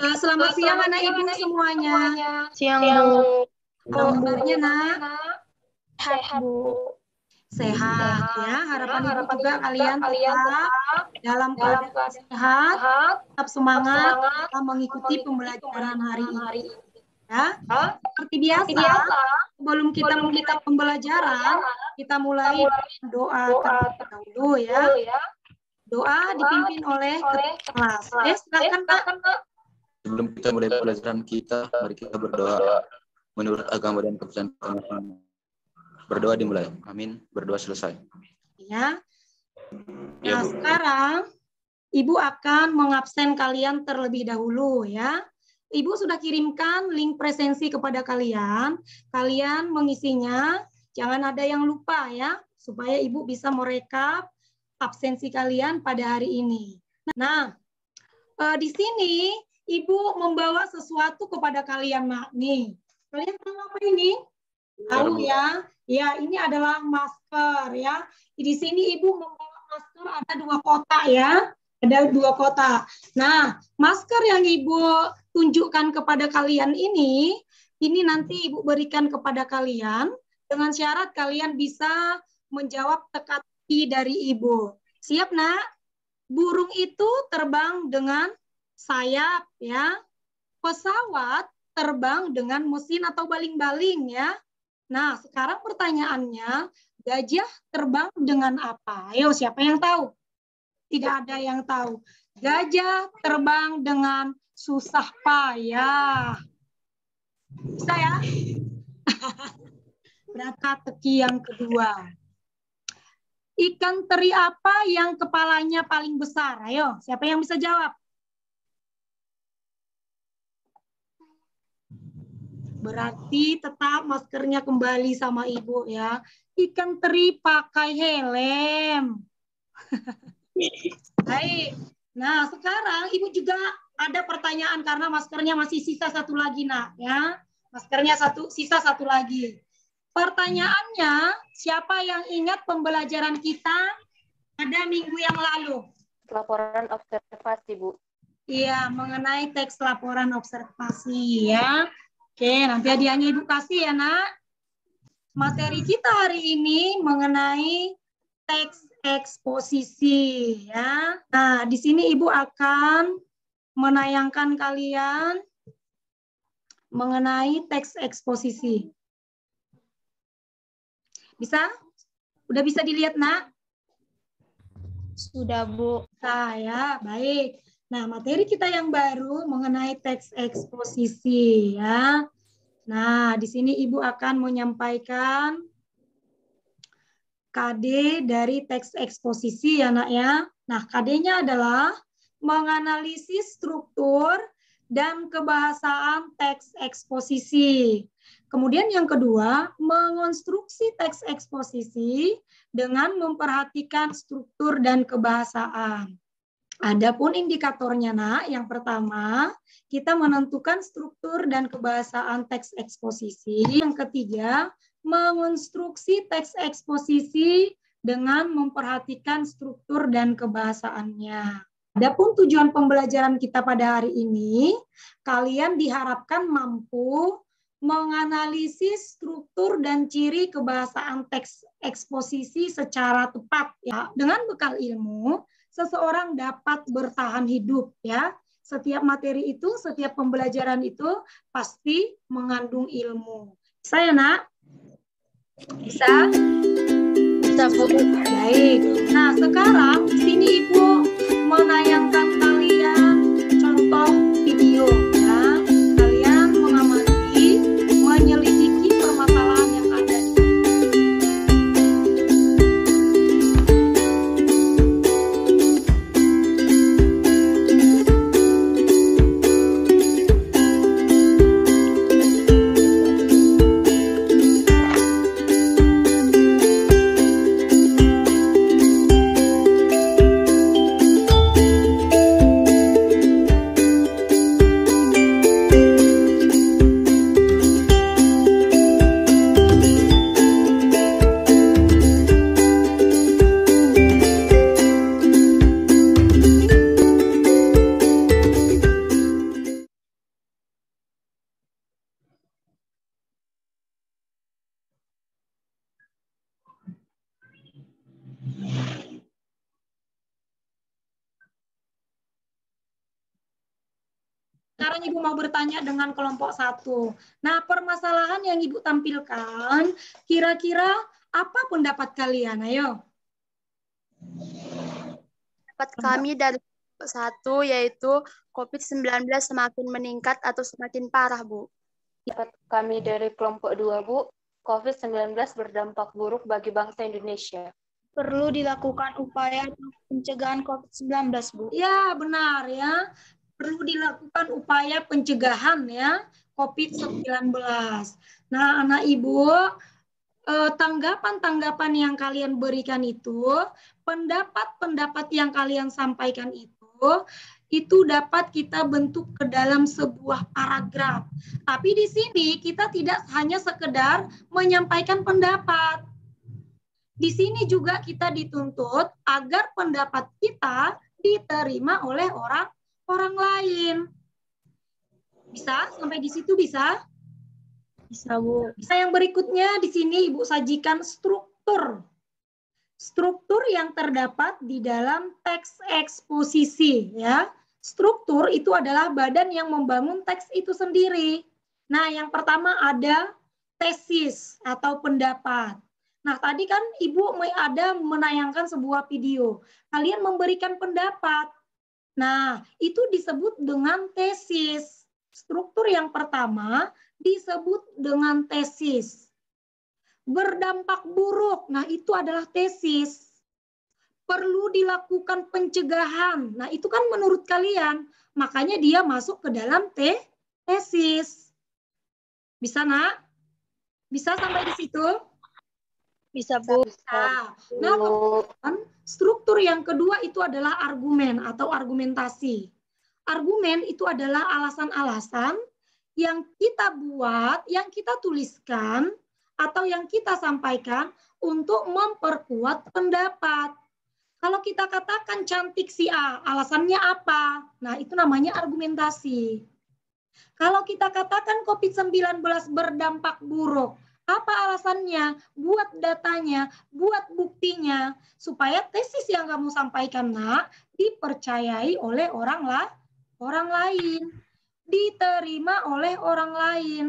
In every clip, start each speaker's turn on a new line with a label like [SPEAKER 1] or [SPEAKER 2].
[SPEAKER 1] Selamat siang anak ibu semuanya.
[SPEAKER 2] Siang, Bu.
[SPEAKER 1] Kabarnya nak?
[SPEAKER 2] Sehat, Bu.
[SPEAKER 1] Sehat ya. Harapan ibu juga kalian tetap dalam keadaan sehat, tetap semangat dalam mengikuti pembelajaran hari ini. Ya, seperti biasa, sebelum kita mulai pembelajaran, kita mulai doa terlebih dahulu ya. Doa dipimpin oleh ketua kelas. Silakan Kak.
[SPEAKER 3] Sebelum kita mulai pelajaran kita, mari kita berdoa menurut agama dan kepercayaan kami. Berdoa dimulai. Amin. Berdoa selesai.
[SPEAKER 1] Ya. Nah, sekarang Ibu akan mengabsen kalian terlebih dahulu ya. Ibu sudah kirimkan link presensi kepada kalian. Kalian mengisinya, jangan ada yang lupa ya, supaya Ibu bisa merekap absensi kalian pada hari ini. Nah, di sini Ibu membawa sesuatu kepada kalian, Nak. Nih, kalian tahu apa ini? Tahu ya? Ya, ini adalah masker ya. Di sini Ibu membawa masker ada 2 kotak ya. Ada 2 kotak. Nah, masker yang Ibu tunjukkan kepada kalian ini nanti Ibu berikan kepada kalian dengan syarat kalian bisa menjawab teka-teki dari Ibu. Siap, Nak? Burung itu terbang dengan sayap ya. Pesawat terbang dengan mesin atau baling-baling ya. Nah, sekarang pertanyaannya, gajah terbang dengan apa? Ayo, siapa yang tahu? Tidak ada yang tahu. Gajah terbang dengan susah payah. Bisa ya? Teka-teki yang kedua. Ikan teri apa yang kepalanya paling besar? Ayo, siapa yang bisa jawab? Berarti tetap maskernya kembali sama Ibu ya. Ikan teri pakai helm. Baik. Nah, sekarang Ibu juga ada pertanyaan karena maskernya masih sisa 1 lagi, Nak ya. Maskernya sisa 1 lagi. Pertanyaannya, siapa yang ingat pembelajaran kita pada minggu yang lalu?
[SPEAKER 2] Laporan observasi, Bu.
[SPEAKER 1] Iya, mengenai teks laporan observasi ya. Oke, nanti hadiahnya Ibu kasih ya, Nak. Materi kita hari ini mengenai teks eksposisi ya. Nah, di sini Ibu akan menayangkan kalian mengenai teks eksposisi. Bisa? Udah bisa dilihat, Nak?
[SPEAKER 2] Sudah, Bu.
[SPEAKER 1] Nah, ya, baik. Nah, materi kita yang baru mengenai teks eksposisi ya. Nah, di sini Ibu akan menyampaikan KD dari teks eksposisi ya, Nak ya. Nah, KD-nya adalah menganalisis struktur dan kebahasaan teks eksposisi. Kemudian yang kedua, mengonstruksi teks eksposisi dengan memperhatikan struktur dan kebahasaan. Adapun indikatornya, Nak, yang pertama, kita menentukan struktur dan kebahasaan teks eksposisi. Yang ketiga, mengonstruksi teks eksposisi dengan memperhatikan struktur dan kebahasaannya. Adapun tujuan pembelajaran kita pada hari ini, kalian diharapkan mampu menganalisis struktur dan ciri kebahasaan teks eksposisi secara tepat ya. Dengan bekal ilmu, seseorang dapat bertahan hidup ya. Setiap materi itu, setiap pembelajaran itu pasti mengandung ilmu. Bisa ya, Nak? Bisa?
[SPEAKER 2] Bisa, Bu.
[SPEAKER 1] Baik. Nah, sekarang di sini Ibu menayangkan kalian contoh video ya. Kalian mengamati, menyelidiki permasalahan yang ada. Sekarang Ibu mau bertanya dengan kelompok 1. Nah, permasalahan yang Ibu tampilkan, kira-kira apa pendapat kalian? Ayo.
[SPEAKER 2] Pendapat kami dari satu yaitu COVID-19 semakin meningkat atau semakin parah, Bu.
[SPEAKER 4] Pendapat kami dari kelompok 2, Bu, COVID-19 berdampak buruk bagi bangsa Indonesia.
[SPEAKER 5] Perlu dilakukan upaya pencegahan COVID-19, Bu.
[SPEAKER 1] Ya, benar ya. Perlu dilakukan upaya pencegahan ya COVID-19. Nah, anak Ibu, tanggapan-tanggapan yang kalian berikan itu, pendapat-pendapat yang kalian sampaikan itu dapat kita bentuk ke dalam sebuah paragraf. Tapi di sini kita tidak hanya sekedar menyampaikan pendapat. Di sini juga kita dituntut agar pendapat kita diterima oleh orang lain. Bisa? Sampai di situ bisa?
[SPEAKER 5] Bisa, Bu.
[SPEAKER 1] Bisa. Yang berikutnya di sini Ibu sajikan struktur. Struktur yang terdapat di dalam teks eksposisi ya. Struktur itu adalah badan yang membangun teks itu sendiri. Nah, yang pertama ada tesis atau pendapat. Nah, tadi kan Ibu ada menayangkan sebuah video. Kalian memberikan pendapat. Nah, itu disebut dengan tesis. Struktur yang pertama disebut dengan tesis. Berdampak buruk, nah itu adalah tesis. Perlu dilakukan pencegahan, nah itu kan menurut kalian. Makanya dia masuk ke dalam tesis. Bisa, Nak? Bisa sampai di situ?
[SPEAKER 5] Bisa, Bu.
[SPEAKER 1] Nah, kemudian struktur yang kedua itu adalah argumen atau argumentasi. Argumen itu adalah alasan-alasan yang kita buat, yang kita tuliskan, atau yang kita sampaikan untuk memperkuat pendapat. Kalau kita katakan cantik si A, alasannya apa? Nah, itu namanya argumentasi. Kalau kita katakan COVID-19 berdampak buruk, apa alasannya? Buat datanya, buat buktinya, supaya tesis yang kamu sampaikan, Nak, dipercayai oleh orang lain, diterima oleh orang lain.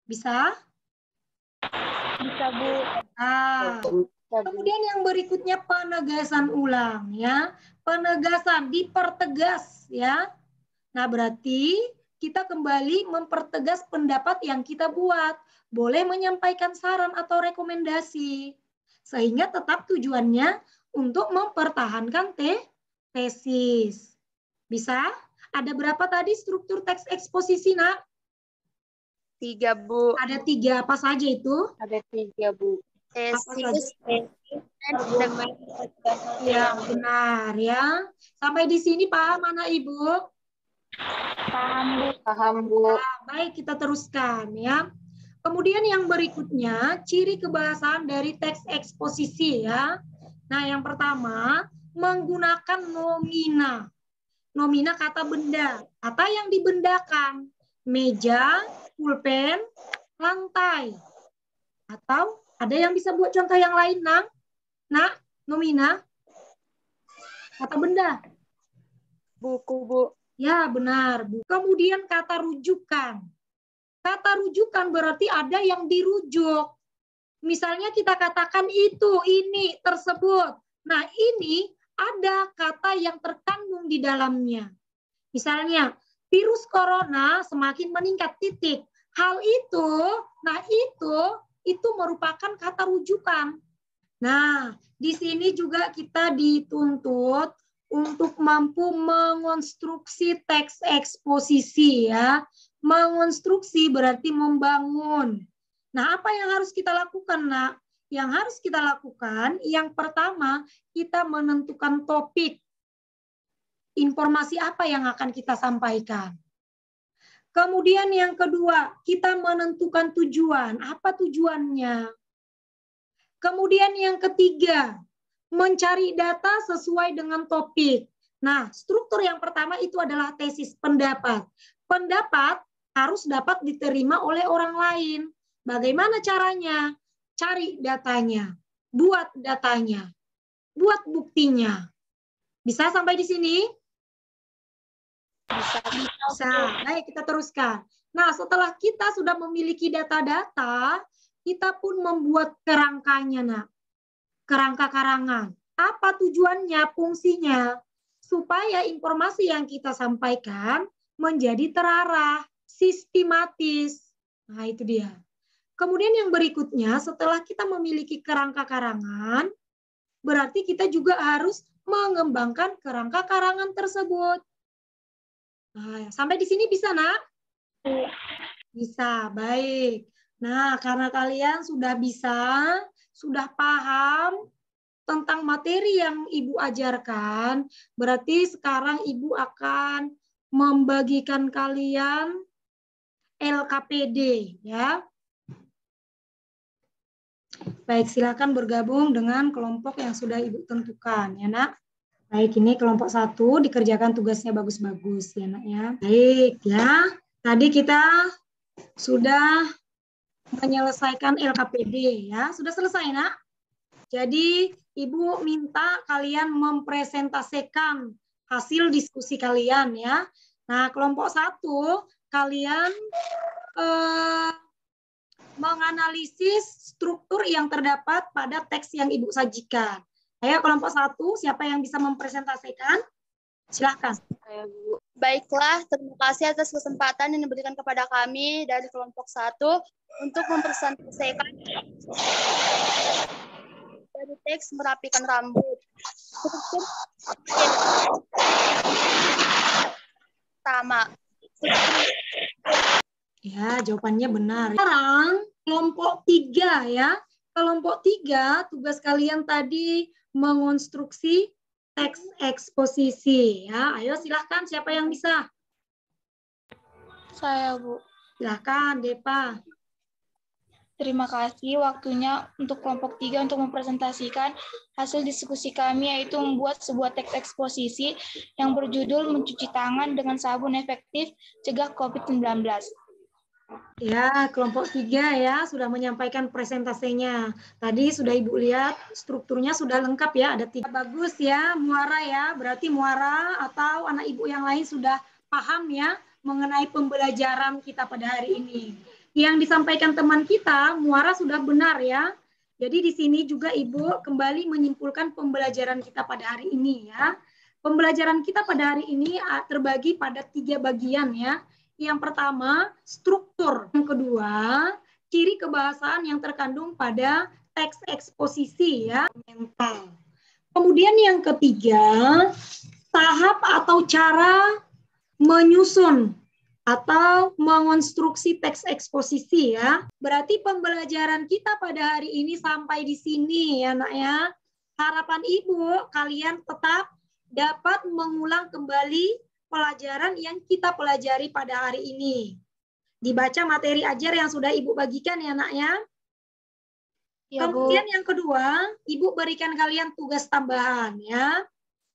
[SPEAKER 1] Bisa?
[SPEAKER 5] Bisa, Bu.
[SPEAKER 1] Nah, kemudian yang berikutnya penegasan ulang ya. Penegasan dipertegas ya. Nah, berarti kita kembali mempertegas pendapat yang kita buat. Boleh menyampaikan saran atau rekomendasi. Sehingga tetap tujuannya untuk mempertahankan tesis. Bisa? Ada berapa tadi struktur teks eksposisi, Nak?
[SPEAKER 2] 3, Bu.
[SPEAKER 1] Ada 3, apa saja itu?
[SPEAKER 4] Ada 3, Bu.
[SPEAKER 2] Tesis,
[SPEAKER 5] Argumen,
[SPEAKER 1] Ya, benar ya. Sampai di sini paham anak Ibu?
[SPEAKER 5] paham, Bu.
[SPEAKER 4] Paham, Bu.
[SPEAKER 1] Nah, baik, kita teruskan ya. Kemudian yang berikutnya, ciri kebahasaan dari teks eksposisi ya. Nah, yang pertama, menggunakan nomina. Nomina kata benda, kata yang dibendakan. Meja, pulpen, lantai. Atau ada yang bisa buat contoh yang lain, Nang? Nak, nomina? Kata benda.
[SPEAKER 2] buku, Bu.
[SPEAKER 1] Ya, benar, Bu. Kemudian kata rujukan. Kata rujukan berarti ada yang dirujuk. Misalnya kita katakan itu, ini, tersebut. Nah, ini ada kata yang terkandung di dalamnya. Misalnya, virus corona semakin meningkat, titik. Hal itu, nah itu merupakan kata rujukan. Nah, di sini juga kita dituntut untuk mampu mengonstruksi teks eksposisi ya. Mengonstruksi berarti membangun. Nah, apa yang harus kita lakukan, Nak? Yang harus kita lakukan, yang pertama, kita menentukan topik. Informasi apa yang akan kita sampaikan. Kemudian yang kedua, kita menentukan tujuan. Apa tujuannya? Kemudian yang ketiga, mencari data sesuai dengan topik. Nah, struktur yang pertama itu adalah tesis pendapat. Pendapat harus dapat diterima oleh orang lain. Bagaimana caranya? Cari datanya, buat datanya, buat buktinya. Bisa sampai di sini? Bisa. Baik, kita teruskan. Nah, setelah kita sudah memiliki data-data, kita pun membuat kerangkanya, nak. Kerangka karangan. Apa tujuannya, fungsinya? Supaya informasi yang kita sampaikan menjadi terarah, sistematis. Nah, itu dia. Kemudian yang berikutnya, setelah kita memiliki kerangka karangan, berarti kita juga harus mengembangkan kerangka karangan tersebut. Nah, sampai di sini bisa, nak? Bisa, baik. Nah, karena kalian sudah bisa, sudah paham tentang materi yang Ibu ajarkan, berarti sekarang Ibu akan membagikan kalian LKPD, ya. Baik, silakan bergabung dengan kelompok yang sudah Ibu tentukan, ya, nak. Baik, ini kelompok 1 dikerjakan tugasnya bagus-bagus, ya, nak, ya. Baik, ya. Tadi kita sudah menyelesaikan LKPD, ya. Sudah selesai, nak? Jadi, Ibu minta kalian mempresentasikan hasil diskusi kalian, ya. Nah, kelompok 1, kalian menganalisis struktur yang terdapat pada teks yang Ibu sajikan. Ayo, kelompok 1, siapa yang bisa mempresentasikan? Silahkan.
[SPEAKER 2] Baiklah, terima kasih atas kesempatan yang diberikan kepada kami dari kelompok 1 untuk mempresentasikan dari teks merapikan rambut. Pertama.
[SPEAKER 1] Ya, jawabannya benar. Sekarang kelompok 3, ya. Kelompok 3, tugas kalian tadi mengonstruksi teks eksposisi, ya. Ayo silahkan, siapa yang bisa?
[SPEAKER 5] Saya, Bu.
[SPEAKER 1] Silahkan, Depa.
[SPEAKER 5] Terima kasih waktunya untuk kelompok 3 untuk mempresentasikan hasil diskusi kami, yaitu membuat sebuah teks eksposisi yang berjudul mencuci tangan dengan sabun efektif cegah COVID-19.
[SPEAKER 1] Ya, kelompok 3 ya sudah menyampaikan presentasinya. Tadi sudah Ibu lihat strukturnya sudah lengkap ya, ada 3. Bagus ya, Muara ya. Berarti Muara atau anak Ibu yang lain sudah paham ya mengenai pembelajaran kita pada hari ini. Yang disampaikan teman kita, Muara sudah benar ya. Jadi di sini juga Ibu kembali menyimpulkan pembelajaran kita pada hari ini ya. Pembelajaran kita pada hari ini terbagi pada 3 bagian ya. Yang pertama, struktur. Yang kedua, ciri kebahasaan yang terkandung pada teks eksposisi ya, mental. Kemudian yang ketiga, tahap atau cara menyusun atau mengonstruksi teks eksposisi ya. Berarti pembelajaran kita pada hari ini sampai di sini ya, nak ya. Harapan Ibu kalian tetap dapat mengulang kembali pelajaran yang kita pelajari pada hari ini. Dibaca materi ajar yang sudah Ibu bagikan ya, nak ya. Ya, kemudian Bu. Yang kedua, Ibu berikan kalian tugas tambahan ya.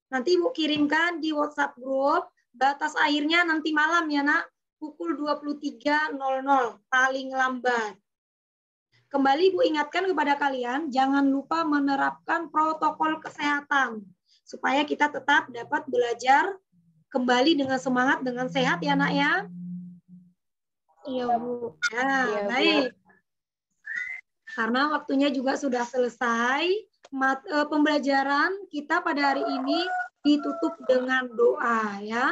[SPEAKER 1] Nanti Ibu kirimkan di WhatsApp grup. Batas akhirnya nanti malam ya, nak. Pukul 23.00 paling lambat. Kembali Ibu ingatkan kepada kalian, jangan lupa menerapkan protokol kesehatan. Supaya kita tetap dapat belajar kembali dengan semangat, dengan sehat ya, nak ya.
[SPEAKER 5] Iya, Bu.
[SPEAKER 1] Ya, ya, baik. Bu. Karena waktunya juga sudah selesai, pembelajaran kita pada hari ini ditutup dengan doa ya.